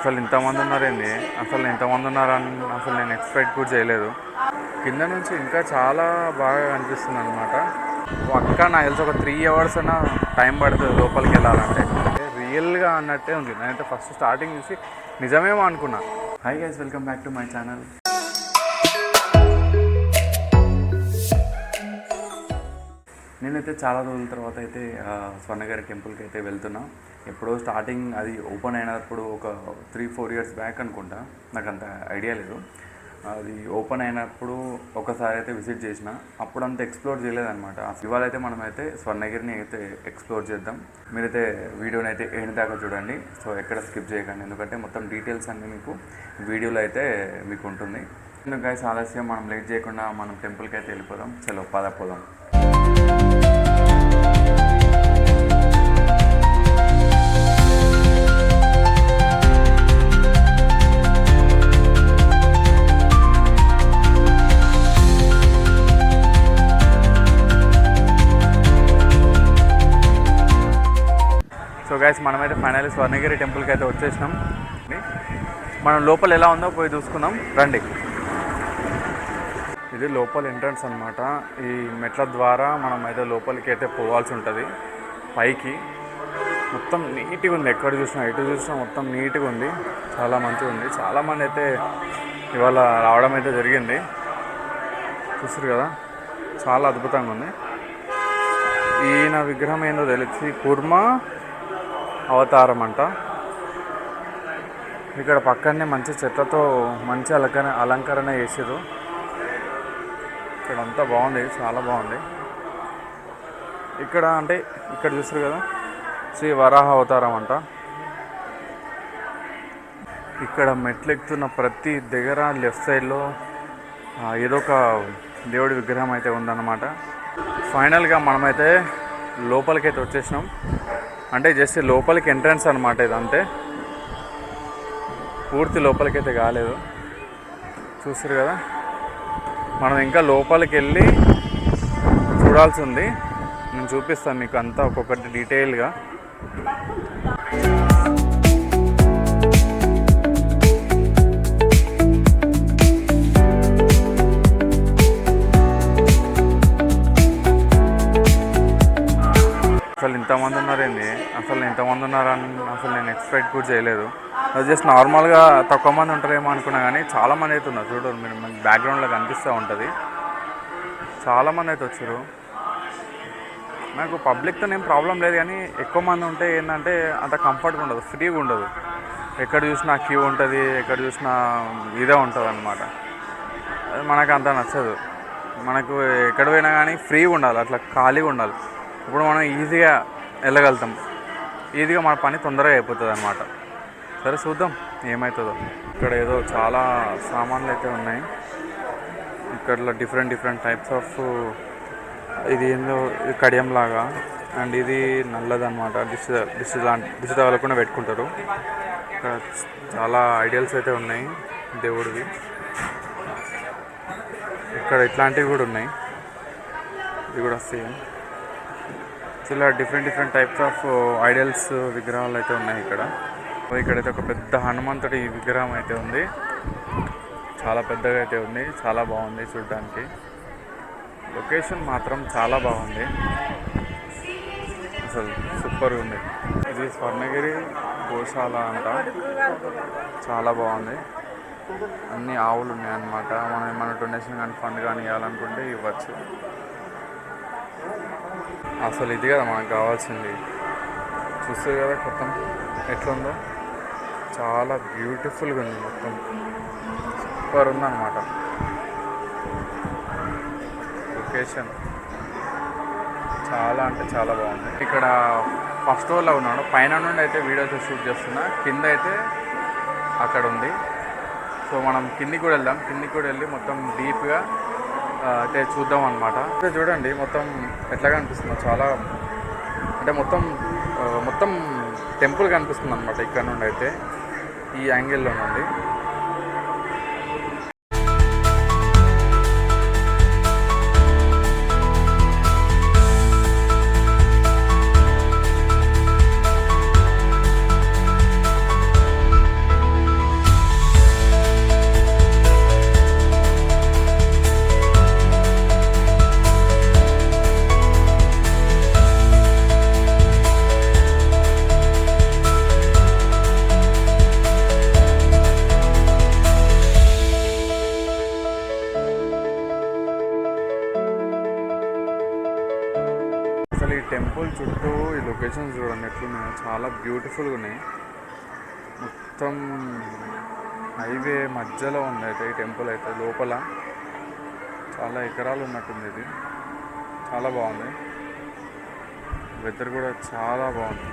అసలు ఇంతమంది ఉన్నారేంది, అసలు ఇంతమంది ఉన్నారని అసలు నేను ఎక్స్పెక్ట్ కూడా చేయలేదు. కింద నుంచి ఇంకా చాలా బాగా అనిపిస్తుంది అనమాట. పక్కా నాకు తెలిసి ఒక 3 hours అయినా టైం పడుతుంది లోపలికి వెళ్ళాలంటే. రియల్గా అన్నట్టే ఉంది. నేనైతే ఫస్ట్ స్టార్టింగ్ చూసి నిజమేమో అనుకున్నా. Hi guys, welcome back to my channel. నేనైతే చాలా రోజుల తర్వాత అయితే స్వర్ణగిరి టెంపుల్కి అయితే వెళ్తున్నా. ఎప్పుడో స్టార్టింగ్ అది ఓపెన్ అయినప్పుడు ఒక 3-4 years బ్యాక్ అనుకుంటా, నాకు అంత ఐడియా లేదు. అది ఓపెన్ అయినప్పుడు ఒకసారి అయితే విజిట్ చేసిన, అప్పుడు అంత ఎక్స్ప్లోర్ చేయలేదన్నమాట. ఇవాళ అయితే మనమైతే స్వర్ణగిరిని అయితే ఎక్స్ప్లోర్ చేద్దాం. మీరైతే వీడియోని అయితే ఎండ్ దాకా చూడండి, సో ఎక్కడ స్కిప్ చేయకండి, ఎందుకంటే మొత్తం డీటెయిల్స్ అన్నీ మీకు వీడియోలో అయితే మీకు ఉంటుంది. ఎందుకు గైస్ ఆలస్యం, మనం లేట్ చేయకుండా మనం టెంపుల్కి అయితే వెళ్ళిపోదాం. చలో పోదాం. సో గైస్, మనమైతే ఫైనల్లీ స్వర్ణగిరి టెంపుల్కి అయితే వచ్చేసినాం. మనం లోపల ఎలా ఉందో పోయి చూసుకుందాం రండి. ఇది లోపల ఎంట్రన్స్ అనమాట. ఈ మెట్ల ద్వారా మనం అయితే లోపలికి అయితే పోవాల్సి ఉంటుంది. పైకి మొత్తం నీట్గా ఉంది, ఎక్కడ చూసినా ఎటు చూసినా మొత్తం నీట్గా ఉంది, చాలా మంచిగా ఉంది. చాలామంది అయితే ఇవాళ రావడం అయితే జరిగింది, చూసారు కదా, చాలా అద్భుతంగా ఉంది. ఈయన విగ్రహం ఏందో తెలిసి కుర్మా అవతారం అంట. ఇక్కడ పక్కనే మంచి చెట్లతో మంచి అలంకరణ చేసారు. ఇక్కడ అంతా బాగుంది, చాలా బాగుంది. ఇక్కడ అంటే ఇక్కడ చూస్తారు కదా, శ్రీ వరాహ అవతారం అంట. ఇక్కడ మెట్లు ఎక్కుతున్న ప్రతి దగ్గర లెఫ్ట్ సైడ్లో ఏదో ఒక దేవుడి విగ్రహం అయితే ఉందన్నమాట. ఫైనల్గా మనమైతే లోపలికైతే వచ్చేసినాం. అంటే జస్ట్ లోపలికి ఎంట్రన్స్ అనమాట ఇది, అంతే, పూర్తి లోపలికైతే కాలేదు. చూస్తారు కదా, మనం ఇంకా లోపలికి వెళ్ళి చూడాల్సి ఉంది. నేను చూపిస్తాను మీకు అంతా ఒక్కొక్కటి డీటెయిల్గా. అసలు ఇంతమంది ఉన్నారేంది, అసలు ఇంతమంది ఉన్నారని అసలు నేను ఎక్స్పెక్ట్ కూడా చేయలేదు. అది జస్ట్ నార్మల్గా తక్కువ మంది ఉంటారేమో అనుకున్నా, కానీ చాలామంది అయితే ఉన్నారు. చూడరు మీరు, మనకి బ్యాక్గ్రౌండ్లో కనిపిస్తూ ఉంటుంది. చాలామంది అయితే వచ్చారు. నాకు పబ్లిక్తో ఏం ప్రాబ్లం లేదు, కానీ ఎక్కువ మంది ఉంటే ఏంటంటే అంత కంఫర్ట్గా ఉండదు, ఫ్రీగా ఉండదు. ఎక్కడ చూసినా క్యూ ఉంటుంది, ఎక్కడ చూసినా ఇదే ఉంటుంది అన్నమాట. అది మనకు అంత నచ్చదు. మనకు ఎక్కడ పోయినా కానీ ఫ్రీగా ఉండాలి, అట్లా ఖాళీగా ఉండాలి. ఇప్పుడు మనం ఈజీగా వెళ్ళగలుగుతాం, ఈజీగా మన పని తొందరగా అయిపోతుంది అన్నమాట. సరే చూద్దాం ఏమవుతుందో. ఇక్కడ ఏదో చాలా సామాన్లు అయితే ఉన్నాయి. ఇక్కడ డిఫరెంట్ టైప్స్ ఆఫ్, ఇది ఏందో కడియంలాగా, అండ్ ఇది నల్లదన్నమాట. దిష్టి తగలకుండా పెట్టుకుంటారు. ఇక్కడ చాలా ఐడియల్స్ అయితే ఉన్నాయి దేవుడివి. ఇక్కడ ఇట్లాంటివి కూడా ఉన్నాయి, ఇది కూడా సేమ్. ఇలా డిఫరెంట్ టైప్స్ ఆఫ్ ఐడియల్స్ విగ్రహాలు అయితే ఉన్నాయి ఇక్కడ. ఇక్కడైతే ఒక పెద్ద హనుమంతుడి విగ్రహం అయితే ఉంది, చాలా పెద్దగా అయితే ఉంది, చాలా బాగుంది చూడడానికి. లొకేషన్ మాత్రం చాలా బాగుంది, అసలు సూపర్ ఉంది. ఇది స్వర్ణగిరి గోశాల అంట, చాలా బాగుంది. అన్ని ఆవులు ఉన్నాయన్నమాట. మనం ఏమైనా డొనేషన్ కానీ ఫండ్ కానీ ఇవ్వాలనుకుంటే ఇవ్వచ్చు. అసలు ఇది కదా మనకు కావాల్సింది. చూస్తే కదా మొత్తం ఎట్లుందో, చాలా బ్యూటిఫుల్గా ఉంది, మొత్తం సూపర్ ఉందన్నమాట. లొకేషన్ చాలా అంటే చాలా బాగుంది. ఇక్కడ ఫస్ట్ ఫ్లోర్లో ఉన్నాడు, పైన నుండి అయితే వీడియోస్ షూట్ చేస్తున్నా, కింద అయితే అక్కడ ఉంది. సో మనం కిందికి కూడా వెళ్దాం, కిందికి కూడా వెళ్ళి మొత్తం డీప్గా అయితే చూద్దాం అనమాట. చూడండి మొత్తం ఎట్లా కనిపిస్తుందో, చాలా అంటే మొత్తం టెంపుల్ కనిపిస్తుంది అనమాట ఇక్కడ నుండి అయితే, ఈ యాంగిల్లో నుండి. లొకేషన్స్ చూడండి ఎట్లున్నాయో, చాలా బ్యూటిఫుల్గా ఉన్నాయి. మొత్తం హైవే మధ్యలో ఉంది అయితే ఈ టెంపుల్ అయితే. లోపల చాలా ఎకరాలు ఉన్నట్టుంది. ఇది చాలా బాగుంది. వెదర్ కూడా చాలా బాగుంది.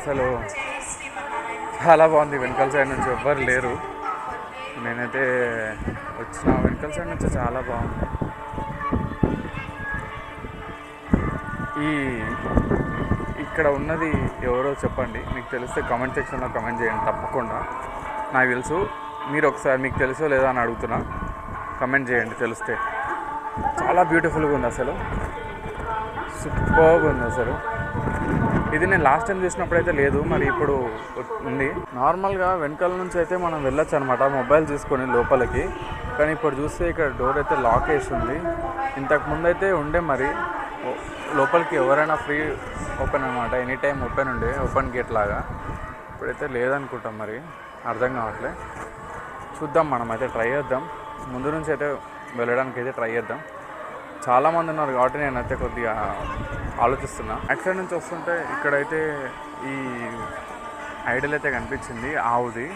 అసలు చాలా బాగుంది. వెనకాల సైడ్ నుంచి ఎవ్వరు లేరు. నేనైతే వచ్చిన వెనకాల సైడ్ నుంచి చాలా బాగుంది. ఇక్కడ ఉన్నది ఎవరో చెప్పండి, మీకు తెలిస్తే కామెంట్ సెక్షన్లో కామెంట్ చేయండి తప్పకుండా. నాకు తెలుసు, మీరు ఒకసారి మీకు తెలుసో లేదో అని అడుగుతున్నా, కామెంట్ చేయండి తెలిస్తే. చాలా బ్యూటిఫుల్గా ఉంది అసలు, సూపర్గా ఉంది అసలు. ఇది నేను లాస్ట్ టైం చూసినప్పుడు అయితే లేదు, మరి ఇప్పుడు ఉంది. నార్మల్గా వెనకాల నుంచి అయితే మనం వెళ్ళొచ్చు అనమాట మొబైల్ తీసుకొని లోపలికి. కానీ ఇప్పుడు చూస్తే ఇక్కడ డోర్ అయితే లాక్ వేసి ఉంది. ఇంతకుముందు అయితే ఉండే, మరి లోపలికి ఎవరైనా ఫ్రీ ఓపెన్ అనమాట, ఎనీ టైం ఓపెన్ ఉండే, ఓపెన్ గేట్ లాగా. ఇప్పుడైతే లేదనుకుంటాం, మరి అర్థం కావట్లే. చూద్దాం, మనం అయితే ట్రై చేద్దాం. ముందు నుంచి అయితే వెళ్ళడానికి అయితే ట్రై చేద్దాం. చాలామంది ఉన్నారు కాబట్టి నేనైతే కొద్దిగా ఆలోచిస్తున్నా. అటు సైడ్ నుంచి వస్తుంటే ఇక్కడైతే ఈ ఐడల్ అయితే కనిపించింది, ఆవుది.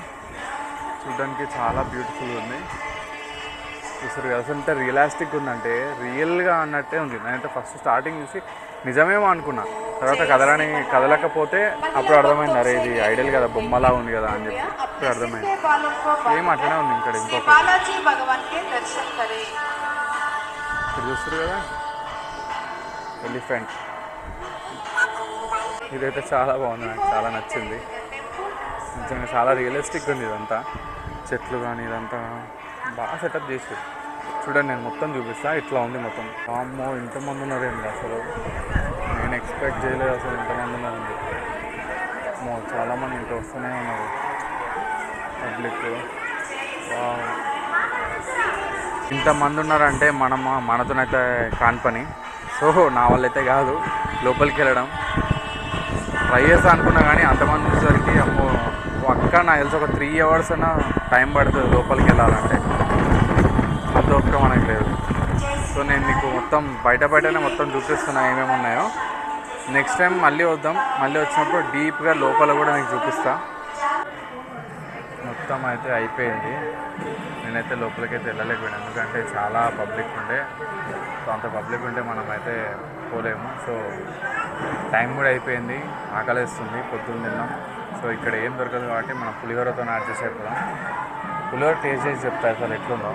చూడడానికి చాలా బ్యూటిఫుల్గా ఉంది. చూసారు అసలు రియలిస్టిక్ ఉందంటే రియల్గా అన్నట్టే ఉంది. నేనైతే ఫస్ట్ స్టార్టింగ్ చూసి నిజమేమో అనుకున్నా, తర్వాత కదలకపోతే అప్పుడు అర్థమైంది, అరే ఇది ఐడల్ కదా, బొమ్మలా ఉంది కదా అని చెప్పి అప్పుడు అర్థమైంది. ఏం అట్లనే ఉంది. ఇక్కడ ఇంకొక చూస్తారు కదా ఎలిఫెంట్, ఇదైతే చాలా బాగుంది, నాకు చాలా నచ్చింది. నిజంగా చాలా రియలిస్టిక్ ఉంది. ఇదంతా చెట్లు కానీ ఇదంతా బాగా సెటప్ చేసి చూడండి. నేను మొత్తం చూపిస్తా, ఇట్లా ఉంది మొత్తం. అమ్మో ఇంతమంది ఉన్నారండి, అసలు నేను ఎక్స్పెక్ట్ చేయలేదు అసలు ఇంతమంది ఉన్నారండి. అమ్మో చాలామంది ఇంత వస్తూనే ఉన్నారు పబ్లిక్. ఇంతమంది ఉన్నారంటే మనతోనైతే కాని పని. సో నా వల్ల అయితే కాదు లోపలికి వెళ్ళడం. ట్రై చేస్తా అనుకున్నా కానీ అంతమంది వచ్చేసరికి అమ్మో అక్క నాకు తెలిసి ఒక 3 hours అయినా టైం పడుతుంది లోపలికి వెళ్ళాలంటే. అంత ఒక్క మనకు లేదు. సో నేను మీకు మొత్తం బయటనే మొత్తం చూపిస్తున్నా ఏమేమి ఉన్నాయో. నెక్స్ట్ టైం మళ్ళీ వద్దాం, మళ్ళీ వచ్చినప్పుడు డీప్గా లోపల కూడా మీకు చూపిస్తా. మొత్తం అయితే అయిపోయింది. నేనైతే లోపలికైతే వెళ్ళలేకపోయాను, ఎందుకంటే చాలా పబ్లిక్ ఉండే. సో అంత పబ్లిక్ ఉంటే మనం అయితే పోలేము. సో టైం కూడా అయిపోయింది, ఆకలిస్తుంది, పొద్దున్న తిన్నాం. సో ఇక్కడ ఏం దొరకదు కాబట్టి మనం పులిహోరతో అడ్జస్ట్ అయిపోదాం. పులిహోర టేస్ట్ చేసి చెప్తా అసలు ఎట్లుందో.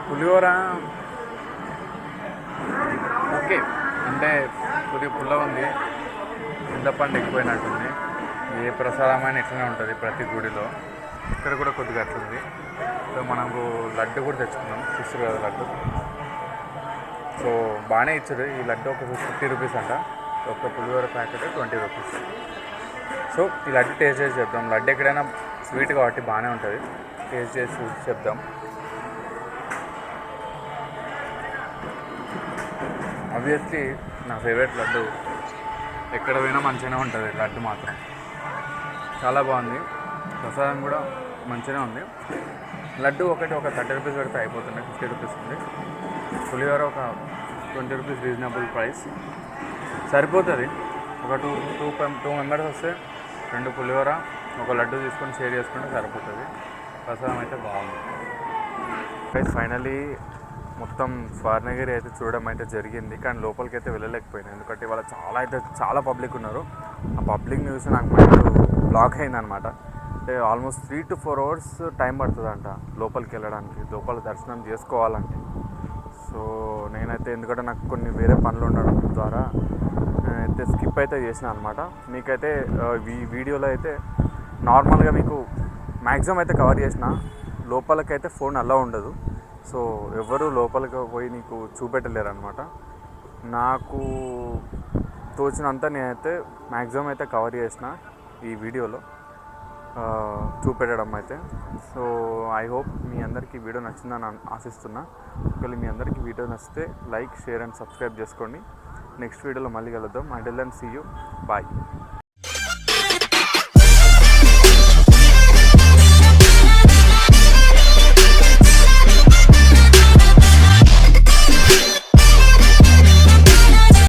పులిహోర ఓకే, అంటే కొద్దిగా పుల్లగా ఉంది, చింతపండు ఎక్కువైనట్టుంది. ఏ ప్రసాదమైన ఇట్లనే ఉంటుంది ప్రతి గుడిలో, ఇక్కడ కూడా కొద్దిగా అట్లుంది. సో మనకు లడ్డు కూడా తెచ్చుకున్నాం, చూస్తారు కదా లడ్డు. సో బాగానే ఇచ్చారు. ఈ లడ్డు ఒక 50 రూపీస్ అంట, ఒక పులిహోర ప్యాకెట్ 20 రూపీస్. సో ఈ లడ్డు టేస్ట్ చేసి చెప్దాం. లడ్డు ఎక్కడైనా స్వీట్ కాబట్టి బాగానే ఉంటుంది, టేస్ట్ చేసి చూసి చెప్దాం. ఆబ్వియస్లీ నా ఫేవరెట్ లడ్డు, ఎక్కడ పోయినా మంచిగానే ఉంటుంది లడ్డు మాత్రం. చాలా బాగుంది, ప్రసాదం కూడా మంచిగానే ఉంది. లడ్డు ఒకటి ఒక 30 రూపీస్ పెడితే అయిపోతుంది, 50 రూపీస్ ఉంది. పులిహోర ఒక 20 రూపీస్ రీజనబుల్ ప్రైస్, సరిపోతుంది. ఒక టూ మెంబర్స్ వస్తే 2 పులిహోర 1 లడ్డు తీసుకొని షేర్ చేసుకుంటే సరిపోతుంది. ప్రసాదం అయితే బాగుంది. ఫైనలీ మొత్తం స్వర్ణగిరి అయితే చూడడం అయితే జరిగింది, కానీ లోపలికి అయితే వెళ్ళలేకపోయింది, ఎందుకంటే ఇవాళ చాలా పబ్లిక్ ఉన్నారు. ఆ పబ్లిక్ని చూసి నాకు మైండ్ బ్లాక్ అయిందనమాట. అంటే ఆల్మోస్ట్ 3 to 4 hours టైం పడుతుందంట లోపలికి వెళ్ళడానికి, లోపల దర్శనం చేసుకోవాలంటే. సో నేనైతే ఎందుకంటే నాకు కొన్ని వేరే పనులు ఉండడం ద్వారా నేనైతే స్కిప్ అయితే చేసిన అనమాట. మీకైతే ఈ వీడియోలో అయితే నార్మల్గా మీకు మ్యాక్సిమం అయితే కవర్ చేసిన. లోపలికైతే ఫోన్ అలా ఉండదు, సో ఎవరు లోపలికి పోయి నీకు చూపెట్టలేరు అనమాట. నాకు తోచినంత నేనైతే మ్యాక్సిమం అయితే కవర్ చేసిన ఈ వీడియోలో చూపెట్టడం అయితే. సో ఐ హోప్ మీ అందరికీ వీడియో నచ్చిందని ఆశిస్తున్నా. ఒకవేళ మీ అందరికీ వీడియో నచ్చితే లైక్, షేర్ అండ్ సబ్స్క్రైబ్ చేసుకోండి. నెక్స్ట్ వీడియోలో మళ్ళీ కలుద్దాం. Until then see you, bye.